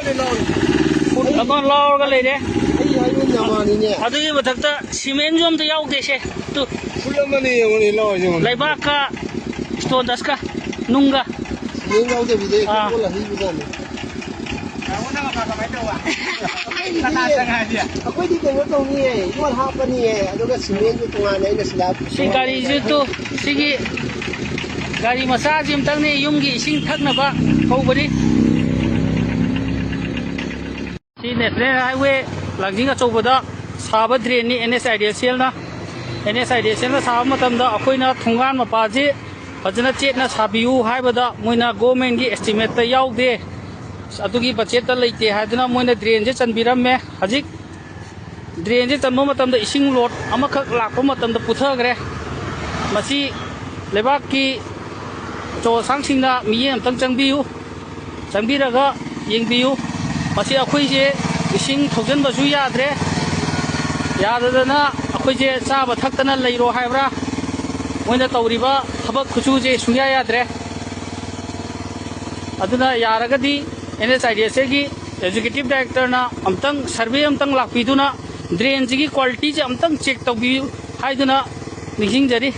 Apa laur ka lede? Ay ayun naman niya. Ado yung matakta simen jom to yaw dese. Tu Pula man niya yung ilaw yung. laiba ka stone das ka nungga. Yung yaw de bide ko wala hibi na. Kamu na makakamay daw ah. Katasa nga dia. Ako di ko tong niya. Yung hapa niya. Ano ka simen yung tunganay na slab. Si gari jutu sige gari massage yung tang ni yung gi sing thak na ba kau bari. Si National Highway langjing achobada saba drain ni NSIDCL na NSIDCL na saba matamda akoina thungan mapaji fajana chetna sabiu haibada moina government gi estimate ta yaude adugi budget ta leite haduna moina drain je chanbiramme hajik drain je chanbo matamda ising lot amakak lakpo matamda puthagre masi lebak ki cho sangsingna miyem tang changbiu changbiraga yengbiu masi akhoi je ising thojan basu yadre yadadana akhoi je chaba thaktana leiro haibra moina tawriba thabak khuchu je suya yadre aduna yaragadi NSIDC gi executive director na amtang survey amtang lakpiduna drain ji gi quality je amtang check tawbi haiduna nijing jari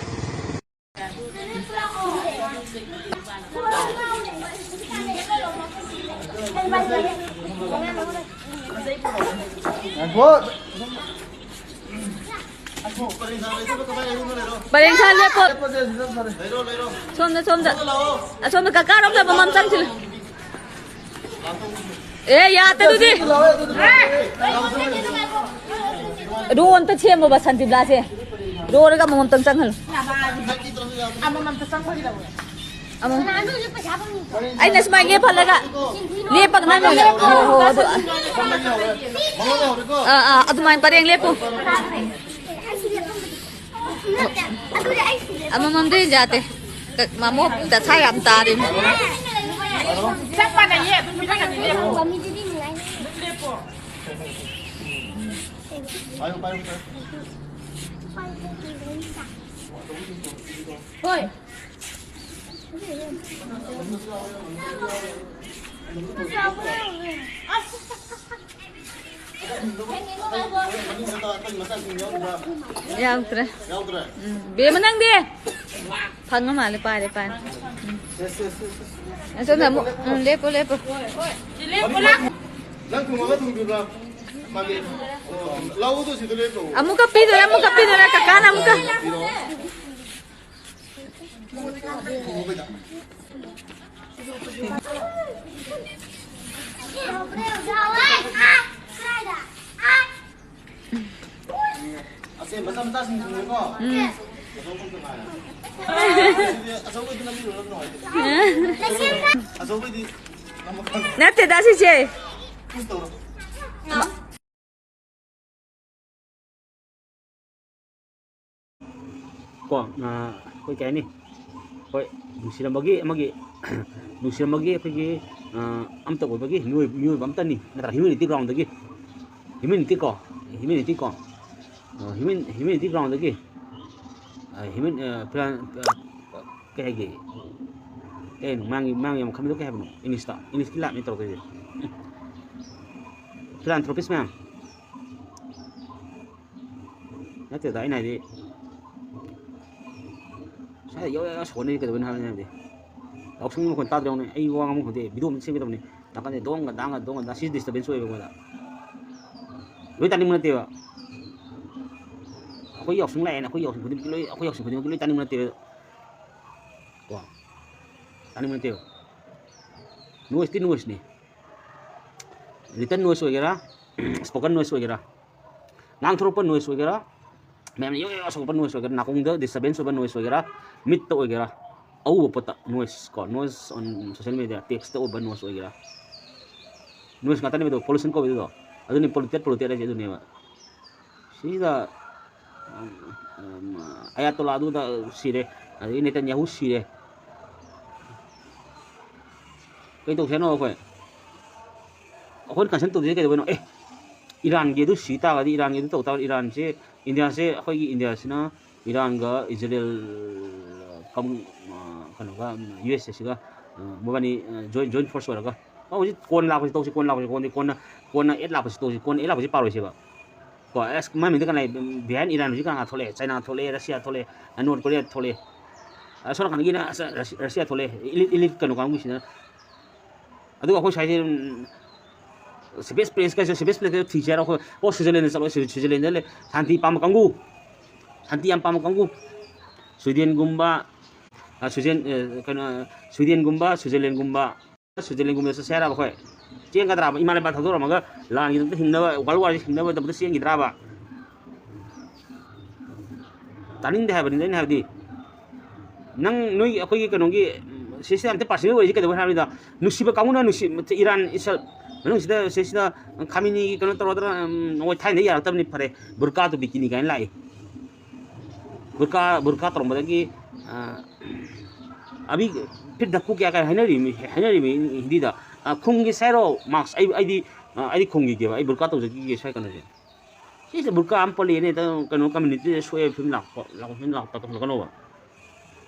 Paling salah po. Somda. Somda kakaram na pamam sangsil. Ya tadu di. Doon ta chem ba santi blase. Doon ka mamam tang sanghal. Ay nasmage phalaga. Lepak na na. Adumain pareng lepo. Amam din jate. Mamo ta sayam tarim. Siapa na ye? Bumili ka din lepo. Lepo. Hoy. Yaudra. Be menang dia. Phang mà lepa. Sao nào lepo. Lepo lah. Lang kumaga tung bibra. Magi. Lawu to si lepo. Amuka pido na kakana amuka. Ase masa sing ko. Aso ko din namin ulo no. Aso ko di. Nate dasi che. ko na koi kaya ni koi nusiramagi pagi amta ko bagi new bamta ni na humidity ground dagi humidity ground dagi plan kaya ge mang yang kami tu kaya apa ini kila ni terus kaya philanthropist mang nanti dah ini di saya yo soalnya kita benar benar ni option mo kon ta daw ni ay wa mo kon de bidu mo sing daw ni nakane dong ga sis disturbance way ko da loi tani mo te wa ako yok sing lain ako yok sing loi tani mo te wa tani mo te nuis ni written noise वगैरह spoken noise वगैरह नांग throw पर noise वगैरह ma'am यो spoken noise वगैरह नाकोंग the disturbance over noise वगैरह मित वगैरह au pata noise on social media text over noise वगैरह noise ngata ni pollution ko bedo adu ni polluted aja du ni ma sida ayatollah adu da sire adu ni Netanyahu sire kai to seno ko अखोन कंसन तो दे के बनो Iran के दु Sita गदि Iran के दु तो Iran से इंडिया से अखोई इंडिया से ना ईरान का इजराइल कम कनो का यूएस से का मोबानी जॉइंट फोर्स वाला का hꯧji kon la ko to si kon la ko kon na et la ko to si kon et la ko si paro si ba ko es ma mi de kan lai behind Iran ji kan thole China thole Russia thole North Korea thole so kan gi na Russia thole ilit kan ko ngi sin adu ko sai space place ka space place teacher ko ko Switzerland sa Switzerland le santi pam kangu santi am pam kangu Sweden gumba Sweden gumba Switzerland gumba sa sera ba ko chiang ka dra ba imale ba thador ma ga la ni ta hinna wal war hinna ba da chiang gi dra ba tanin de ha ba ni ha di nang noi akoi gi kanong gi system te personal way ji ka da ha ni da nusi ba kamu na nusi Iran isal nang sida sida kamini gi kanong tro noi thai ne ya ta ni phare burka to bikini ga lai burka tro ma gi अभी फिर धक्कू क्या कर Henry में हिंदी दा खुंगी serow marks I खुंगी के आई बुरका तो जगी के सै कनो से बुरका आम पले ने त कनो कम्युनिटी सोए फिल्म लाख तक कनो बा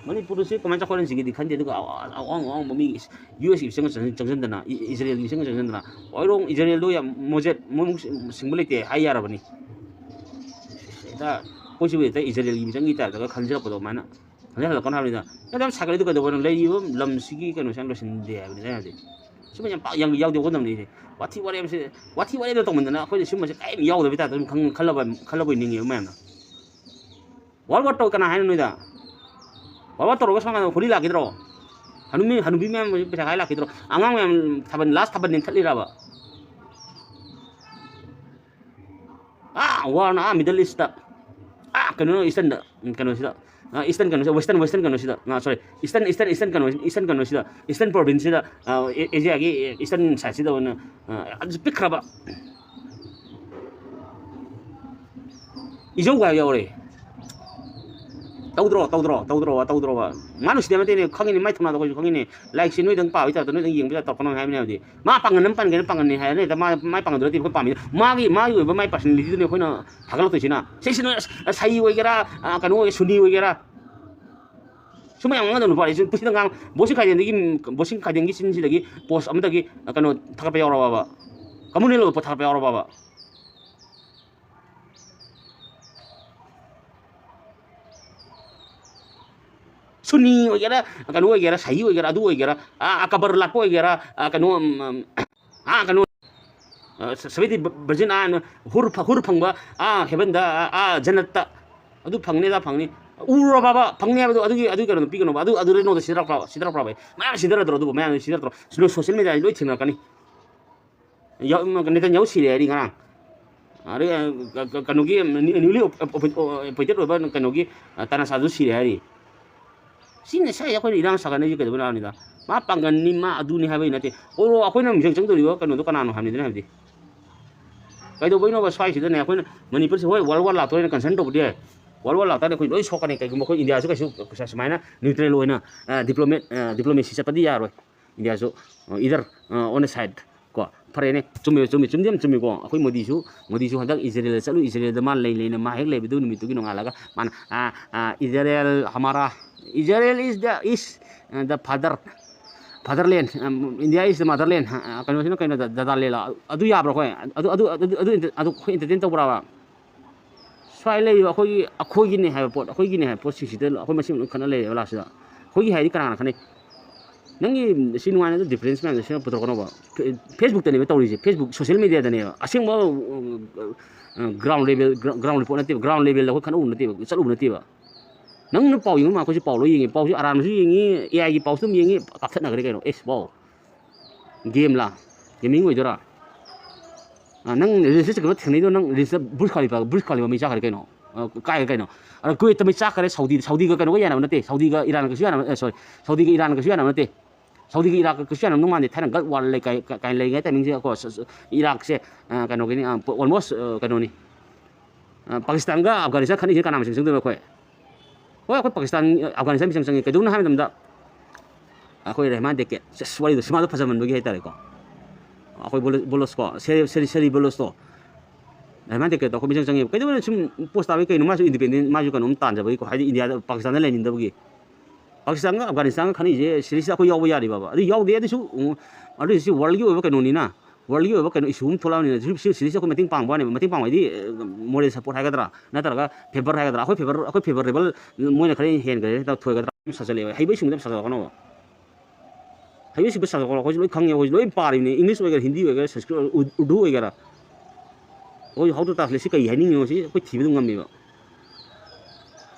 मनी पुरु से कमेंट खोलन सिगी दिखन दे दुगा आव ममी यूएस संग जंजन दना इजराइल संग जंजन दना ओइरों इजराइल दो या मोजेट मोम सिंगुलेते हाय यार बनी दा कोइ से ता इजराइल की संगी ता खनजर पदो माना hanya lakukan hal itu. Kadang sekali itu kada orang lain lam sigi kan usang losin dia, begitu aja. Cuma yang yau dia orang ni. Wati wari itu teman mana. Aku cuma macam yau tu betul. Kalau ini mana. Walau tahu kena hal itu dah. Walau tahu orang sangat huri lagi terus. Hanumi memang bisa kaya lagi terus. Angang memang taban ni thali raba. Warna Middle East tak. Kena Eastern tak. Kena sih tak. Eastern kan Western kan sida sorry Eastern kan sida Eastern province sida Asia gi Eastern side sida wana pikraba ijo ga yore tawdro manu sida mate ne khangini mai thona ko khangini like si noi dang pa ita to noi dang yeng bisa tok kono hai ne di ma pangan ni hai ne ta mai pangan do ti ko pa mi ma gi ba mai personality ne ko na thagalo to sina sei sino sai oi gera kanu suni oi gera suma yang ngada no pa isin pusi dang bosin kaiden gi sin silagi post amda gi kanu thakapa yora baba kamu ne lo po thakapa yora baba Sunni wagera kanu wagera sahi wagera adu wagera akabar lapo wagera kanu seperti berjen hur phangba heaven da jannat ta adu phangni ura baba phangni adu kanu pi kanu adu reno da sidra pra bai ma sidra dro du ma sidra dro silo social media loi thina kani ya ne kan yau sile ri ngana are kanu gi newly appointed ba kanu gi tanah sadu sile hari Sini saya aku irang sakane juga benar ni dah. Ma panggan ni ma adu ni habai nanti. Oro aku ni misang tu riwa kan untuk kanan hamni ni nanti. Kau tu boleh swai sih tu ni aku ni Manipur sih, wal lah tu ni concern tu dia. Wal lah tu ni aku loi sokan ni kau mau India tu kau semana neutral loh na diplomasi siapa dia loh. India tu either on the side kau. Pare ni cumi kau. Aku Modi su hendak Israel selalu Israel deman lain mahek lebih tu ni tu kini ngalaga mana Israel hamara Israel is the fatherland. India is the motherland. Kalau sini kau ada dadalela. Adu ya bro kau. Adu kau entertain tu berapa? Soalnya aku gini hai pot sisi tu. Aku masih kena le belas dah. Aku gini hai di kerana kene. Nanti sini mana tu difference mana sini betul kau apa? Facebook tu ni betul ni. Facebook social media tu ni. Asyik mau ground level aku kena nanti. Selalu nanti ba. Nang pau yung ma ko si pau lo yung pau si aram si yung AI gi pau sum yung kapsat na kare no es pau game la gaming oi dora nang research ko thni do nang research Burj Khalifa mi cha kare no kai no ara ko ta mi cha kare Saudi ga kano ya na nate Saudi ga Iran ga sia na sorry Saudi ga Iran ga sia na nate Saudi ga Iraq ga sia na no man thai ga wal le kai le ga ta ming se ko Iraq se kano gini almost kano ni Pakistan ga Afghanistan khani kana ma sing do ko aku Pakistan Afghanistan bisa sangi kedua nama namda aku Rahman deket sesuai itu semua tu pasal menduga kita reko aku bolos ko seri bolos to Rahman deket aku bisa sangi kedua cuma post tapi kayak nomor independen maju kan tan jadi ko hari India Pakistan lain indah bagi Pakistan Afghanistan khani je series ko yaw ya ri ba adu yaw de su adu si world gi oba kanu ni na world gi oba kanu isum thola ni series ko meeting pang ba ni meeting pang di moral support ha ga dra na tar ga favor ha ga dra ko favorable moi na khari hen ga ta thoi ga dra sa chale hai bai sum da sa ga no hai bai si ba sa ga ko loi khang ya ko loi pa ri ni english wa ga hindi wa ga sanskrit urdu wa ga oi how to translate si kai hai ni yo si ko thi bi ngam mi ba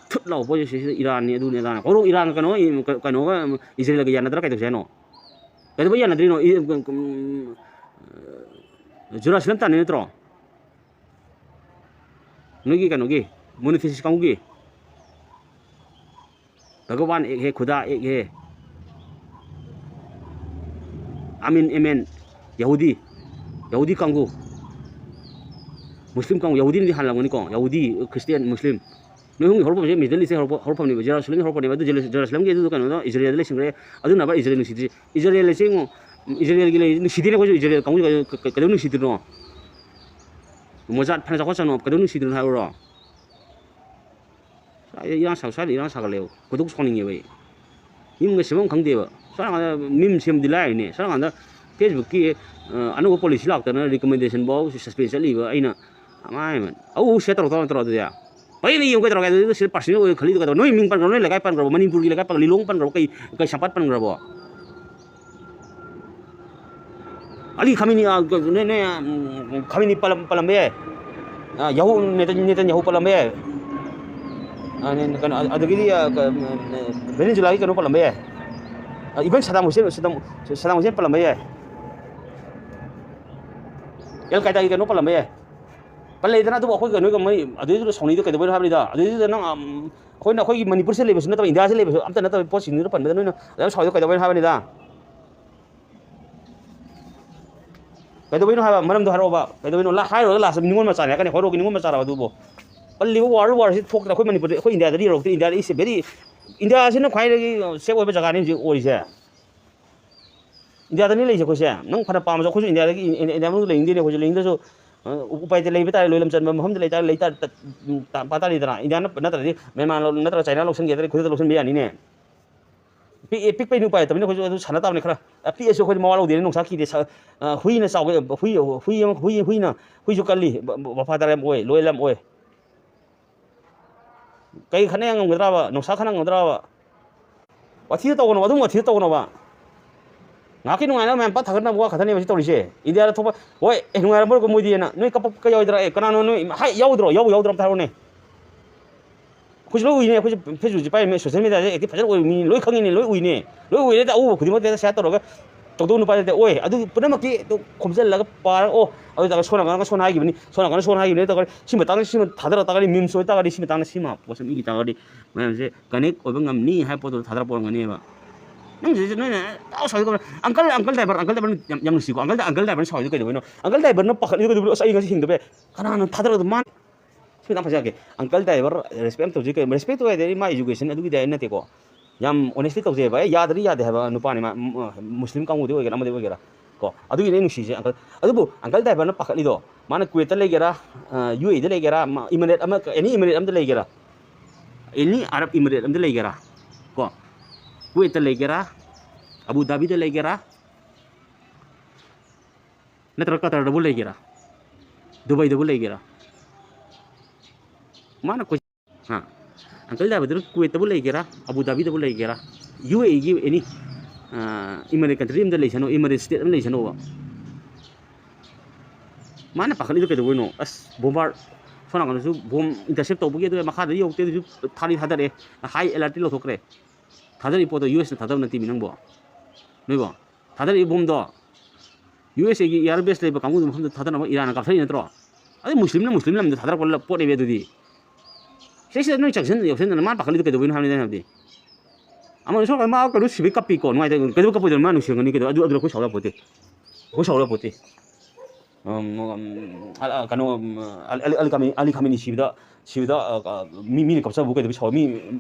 thut lau bo si Iran ni du ni la ko Iran ka no Israel ga yana dra kai to se no kai to yana dri no Jerusalem ta ni tro nogi ka nogi monotheist ka gi भगवान एक है खुदा एक है आमीन amen यहूदी कांगू मुस्लिम कांगू यहूदी नि हालंगनि को यहूदी क्रिश्चियन मुस्लिम नों हरपो जे मिडल इस्ट हरपो नि जेरुसलेम हरपो नि जेरुसलेम के दु कनो इजराइल ले सिंगरे अदु ना बा इजराइल सिटी इजराइल ले सिंग इजराइल के ले सिटी ने को इजराइल कांगू कदु नि सिटी नो मोजात फाना जाखो सनो कदु नि सिटी नो हारो 이랑 사살 이랑 사갈래요 구독 손님이 왜 이거 시험 강대요 사람한테 밈 시험 들라이네 사람한테 페이스북에 아는 거 폴리시 나왔다는 리커멘데이션 뭐 스페셜리 이거 아이나 아마이만 아우 셰터로 들어야 빨리 이거 들어가야 돼 실 빠시는 거 걸리도 가도 너희 민pan 그러네 레가이 pan 그러고 머니푸르기 레가이 pan 리롱 pan 그러고 그 샤팟 pan 그러고 알리 카미니 네네 카미니 팔람베 야후 네탄 야후 팔람베 kan ada gini ya Venezuela kan pala mbaya even Saddam Hussein pala mbaya Al Qaeda kan pala mbaya pala idana tu khoi kan no mai adu soni to kedoi habri da adu nang khoi Manipur se lebe sunna ta India se lebe amta na ta post ni pan no adu soi to kedoi habri da kedoi no haba maram do haro ba kedoi no la hai ro la sam ningon ma cha ne kan khoi ro ningon ma cha ra du bo 빨리 world war 시 폭다 거기 많이 거기 인디아들이 이렇게 인디아 is very 인디아에서는 과일이 세고 배 자가니 이제 오리세 인디아들이 레이저 거세 능 파다 빠면서 거기 인디아들이 인디아는 레인디네 거기 레인데서 우파이들 레이베타 로일람 전 모함들 레이타 레이타 빠다리더라 인디아는 나더리 메만 나더라 차이나 록선 게들이 거기서 록선 비 아니네 픽 페이 누파이 때문에 거기 산나 따면 그라 피에서 거기 마와로 되는 농사 기대 후이는 싸고 후이나 후이죠 깔리 바파다라 뭐에 로일람 뭐에 cái khả năng người ta bảo nông sản khả năng người ta bảo và thiếu tàu nó đúng là thiếu tàu nó bảo ngã cái nông này nó mà bắt thằng nó mua khả năng này tàu đi xe India là thôi ôi nông này mới có mùi gì nè nuôi cái dầu ra cái nào nuôi hay dầu rồi thằng này 혹시 로이네 혹시 페이지 빨리 메시지 메다 이게 파절 오이 로이 강이네 로이네 로이 다 오 그리고 내가 샤터로가 또도 빠질 때 오이 아주 뿌려먹기 또 콤셀라가 빠라 오 어디다가 손나가는 손하기니 손하기니 또 심어 땅에 심어 다들었다가리 밈소 있다가리 심어 땅에 심어 무슨 이기 다가리 뭐지 가닉 오병감니 할포도 다들어 보는 거니 봐 nang je ne tao soi ko uncle driver yang si ko uncle driver soi ko no uncle driver no pakhat ko sai ga sing de be kana no thadra man kita apa sih uncle driver respect to jike respect to dari ma education adu dia na te ko yam honestly to je ba yaad ha nupa ni ma muslim ka ngudi wegera amade wegera ko adu ni nu si je adu bu uncle driver no pakhat li do mana kuwait le gera UAE de le gera emirate ama any emirate am de le gera any arab emirate am de le gera ko kuwait le gera abu dhabi de le gera natra qatar de le gera dubai de le gera mana ko ha uncle da betul kuwait tu boleh kira abu dhabi tu boleh kira UAE gi ini emirate country am dalai sano emirate state am dalai sano mana pakali tu kedo no as bombar sona kan su bom intercept to bugi tu makha da yok te su thari thadare high alert lo thokre thadari po to US thadar nanti minang bo noi bo thadari bom do US gi air base le ba kamu dum thadar na Iran ka thai na tro ade muslim lam thadar ko la po de be du di 세시 너희 작전 요새는 만 바클리도 그래도 보이는 하는 데는데 아마 저 얼마 그 루시 비 있고 누가 되고 그래도 그 보이는 만 누시는 게 아주 아주 그 샤워 보대 그 샤워 보대 간호 알리 카미니 시비다 미미 갑자 보게 되고 처음이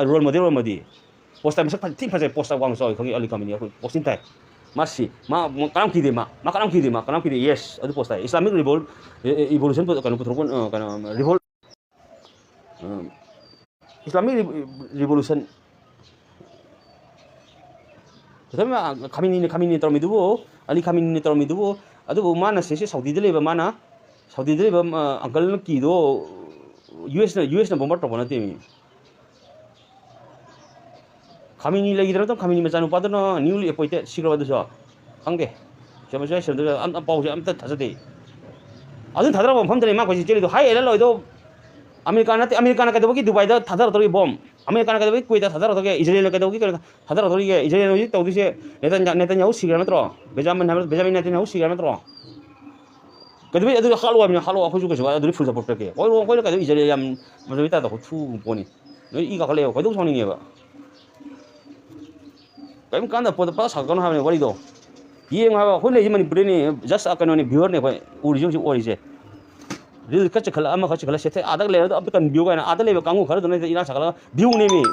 롤 모델 포스터 무슨 팀 파제 포스터 광서 거기 알리 카미니 포스팅 타이 masih kalam kide yes adu posta islamic revolution kan putrokon kan Islamic revolution 그다음에 가민이 떨미두고 아니 가민이 떨미두고 아주 마나 세시 사우디들 레바 마나 사우디들 레바 앙클 기도 US나 bomba to bana temi 가민이 레기더라도 가민이 메자노 빠드나 뉴리 에포이테 시그러바드서 강대 저마저 셔들 암 빠우지 암다 다저데 아주 다들어 범들이 막 거기 제리도 하이 엘로이도 아메리카나 가도 보기 두바이다 다들어 들이 범 아메리카나 가도 보기 쿠웨이트 다들어 들이 이스라엘 가도 보기 다들어 들이 이스라엘 또 디세 네탄야후 시그라메트로 베자민 네탄야후 시그라메트로 그다음에 애들이 할로 하고 주고 애들이 풀 잡을 게 거기 가도 이스라엘 ям 먼저 있다도 투 보니 이가 걸려요 거기도 손이 봐 그럼 간다 보다 사건 하면 거리도 이행하고 혼내지만 브레니 just 아까는 비어네 봐 우리 정신 오리제 릴 같이 갈라 아마 같이 갈라 세트 아닥 레어도 앞간 비오가 아니라 아닥 레어 강고 가르도 내 이나 자갈라 비오네미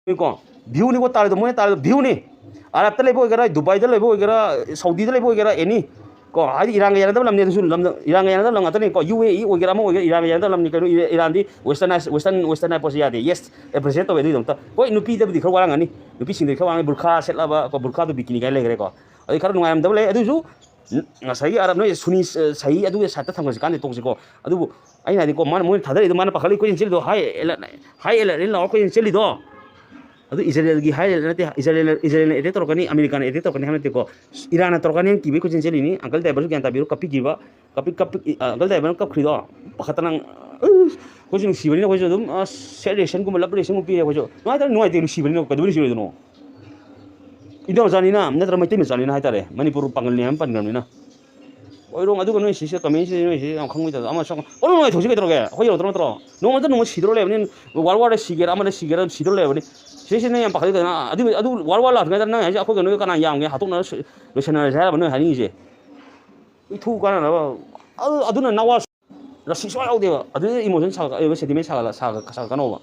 그러니까 비오니고 딸도 뭐네 딸도 비오니 아랍들 레보 이거라 두바이들 레보 이거라 사우디들 레보 이거라 애니 ko adi irang yang dalam ni sul lam irang yang dalam ngatani ko UAE o gira mo irang yang dalam ni ko iran di western posi ade yes represent to wedi dong ta ko nupi da di khawang ani nupi sing di khawang burkha set la ba ko burkha to bikini gai le gre ko adi khar nungayam dable adu su ngasai arab no suni sai adu sa ta thang kan tong ko adu ai na di ko man mo thadari do man pa khali ko in do hai ela la ko in do ಅದು ಇಸ್ರೇಲ್ಗೆ hi ನತೆ Israel ಎದೆ ತರಕನಿ American ಎದೆ ತರಕನಿ ಹಮತೆ ಕೋ Iran ತರಕನಿ ಕಿಬೆ ko jinjeli angkal dai baru kan tabiru kapi giba kapi angkal dai baru kap khido pakhatanang ko jing sibani ko jodum celebration ko celebration ko pi ko jo no ai no ai te sibani no kaduri sibani no ido jani na natra mai te me jani na hai tare manipur pangal ni ham pan gam ni na 오이롱 아두고 너희 시시 커뮤니티 너희 시 강강이다 아마 저 오늘 너희 도시게 들어게 거기로 들어 너무 너무 시들어래 버린 warware 시계라 아마 시계라 시들어래 버린 시시는 양 바가지 되나 아두 warware 그냥 나 이제 거기 너희 가나 양게 하동나 러시아나 잘 버는 하니 이제 이 투가나 나 아두는 나와 러시아 오디가 아두 이모션 차가 이거 세디메 차가 나와